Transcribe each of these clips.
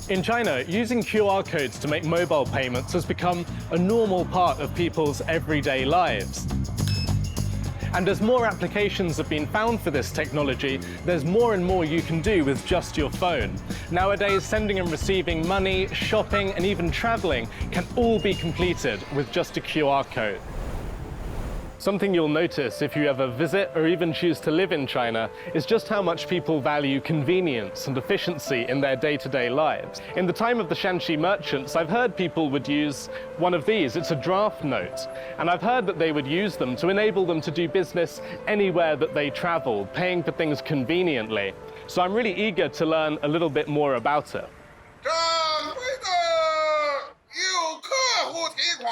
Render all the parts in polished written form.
In China, using QR codes to make mobile payments has become a normal part of people's everyday lives. And as more applications have been found for this technology, there's more and more you can do with just your phone. Nowadays, sending and receiving money, shopping, and even traveling can all be completed with just a QR code. Something you'll notice if you ever visit or even choose to live in China is just how much people value convenience and efficiency in their day-to-day lives. In the time of the Shanxi merchants, I've heard people would use one of these. It's a draft note. And I've heard that they would use them to enable them to do business anywhere that they travel, paying for things conveniently. So I'm really eager to learn a little bit more about it. 掌柜的，有客户提款。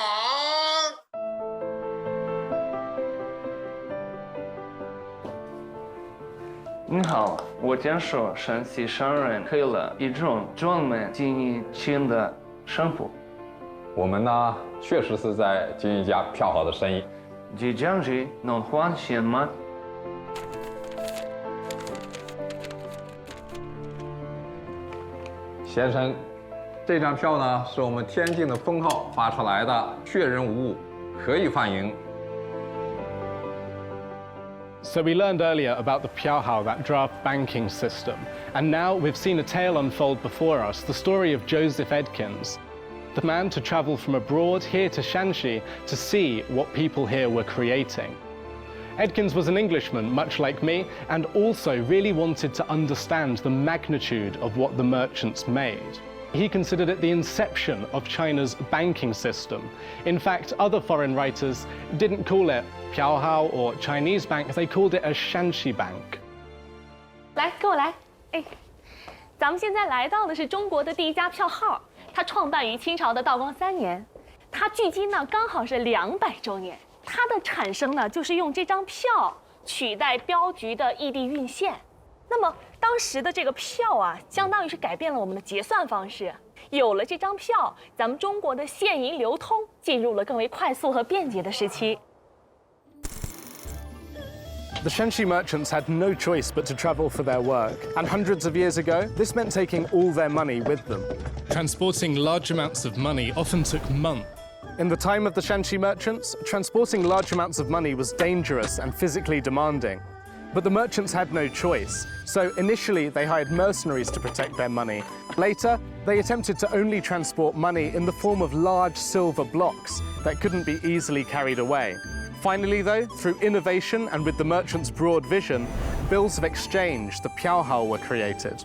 你好，我讲述山西商人开了一种专门经营钱的生活。我们呢，确实是在经营一家票号的生意。这张纸能换钱吗？先生，这张票呢是我们天津的封号发出来的，确认无误，可以换银。 So we learned earlier about the Piaohao, that draft banking system. And now we've seen a tale unfold before us, the story of Joseph Edkins, the man to travel from abroad here to Shanxi to see what people here were creating. Edkins was an Englishman, much like me, and also really wanted to understand the magnitude of what the merchants made. He considered it the inception of China's banking system. In fact, other foreign writers didn't call it Piaohao or Chinese bank, they called it a Shanxi bank. 来，跟我来。哎，咱们现在来到的是中国的第一家票号，它创办于清朝的道光3年，它距今呢刚好是200周年。它的产生呢，就是用这张票取代镖局的异地运线。那么当时的这个票啊，相当于是改变了我们的结算方式。有了这张票，咱们中国的现银流通进入了更为快速和便捷的时期。 The Shanxi merchants had no choice but to travel for their work, and hundreds of years ago, this meant taking all their money with them. Transporting large amounts of money often took months. In the time of the Shanxi merchants, transporting large amounts of money was dangerous and physically demanding. But the merchants had no choice, so initially they hired mercenaries to protect their money. Later, they attempted to only transport money in the form of large silver blocks that couldn't be easily carried away. Finally, though, through innovation and with the merchants' broad vision, bills of exchange, the Piaohao, were created.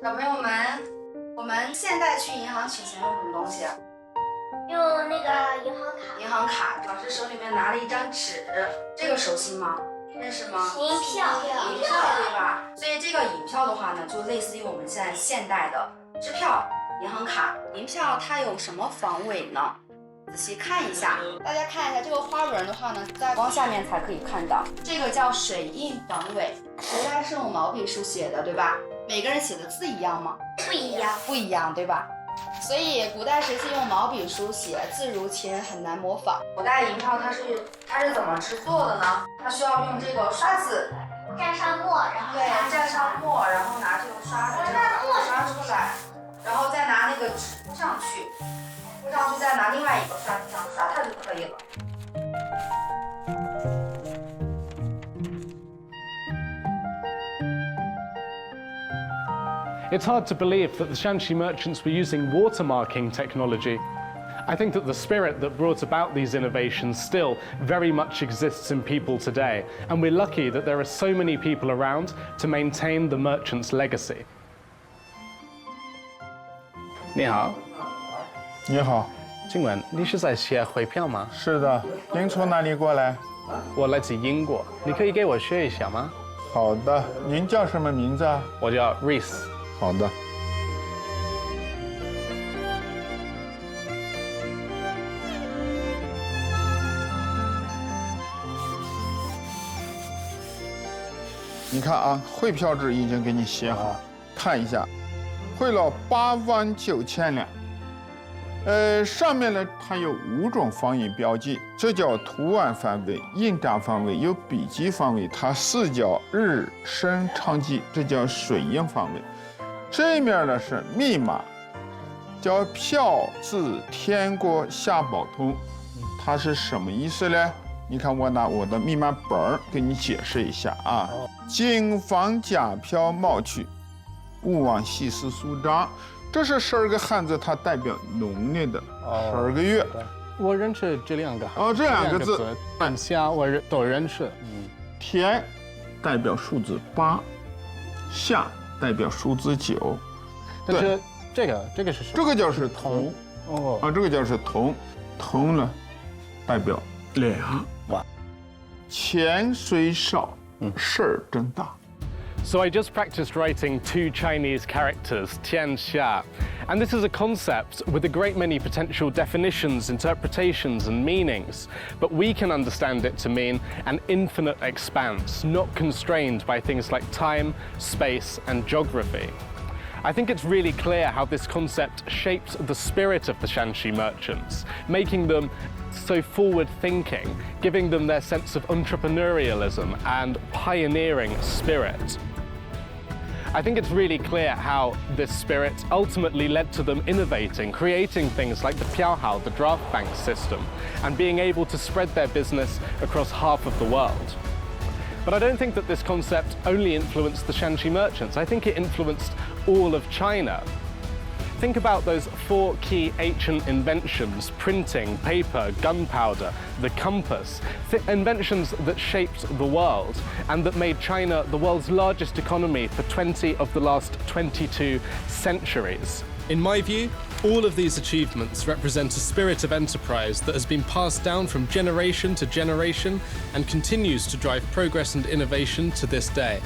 小朋友们，我们现在去银行取钱用什么东西？用那个银行卡。银行卡。老师手里面拿了一张纸，这个熟悉吗？认识吗？银票。银票对吧？所以这个银票的话呢，就类似于我们现在现代的支票、银行卡。银票它有什么防伪呢？仔细看一下，大家看一下这个花纹的话呢，在光下面才可以看到。这个叫水印防伪，古代是用毛笔书写的，对吧？每个人写的字一样吗？不一样。不一样，对吧？所以古代时期用毛笔书写，字如其人，很难模仿。古代银票它是怎么制作的呢？它需要用这个刷子蘸上墨，然后对，蘸上墨，然后拿这个刷子刷出来，然后再拿那个纸铺上去，铺上去再拿另外一个刷子上刷它就可以了。 It's hard to believe that the Shanxi merchants were using watermarking technology. I think that the spirit that brought about these innovations still very much exists in people today, and we're lucky that there are so many people around to maintain the merchants' legacy. 你好，你好，请问你是在写汇票吗？是的，您从哪里过来？我来自英国，你可以给我学一下吗？好的，您叫什么名字啊？我叫 Reese。 好的。你看啊，汇票制已经给你写好，看一下，汇了8万9千两。上面呢它有5种方位标记，这叫图案范围、印章范围，有笔记范围，它4叫日生长记，这叫水印范围。这面呢是密码，叫票字天国下宝通，它是什么意思呢？你看我拿我的密码本儿给你解释一下啊。谨防假票冒取，勿忘细思苏章。这是12个汉字，它代表农历的12个月。我认识这2个。哦，这2个字，等下我都认识。天代表数字8，夏代表数字9。但是这个是什么？这个叫是同。哦。啊，这个叫是同。同呢，代表2。哇。钱虽少，事儿真大。So I just practiced writing 2 Chinese characters, Tian Xia, and this is a concept with a great many potential definitions, interpretations, and meanings, but we can understand it to mean an infinite expanse, not constrained by things like time, space, and geography. I think it's really clear how this concept shaped the spirit of the Shanxi merchants, making them so forward-thinking, giving them their sense of entrepreneurialism and pioneering spirit. I think it's really clear how this spirit ultimately led to them innovating, creating things like the Piaohao, the draft bank system, and being able to spread their business across half of the world. But I don't think that this concept only influenced the Shanxi merchants. I think it influenced all of China. Think about those 4 key ancient inventions: printing, paper, gunpowder, the compass, inventions that shaped the world and that made China the world's largest economy for 20 of the last 22 centuries. In my view, all of these achievements represent a spirit of enterprise that has been passed down from generation to generation and continues to drive progress and innovation to this day.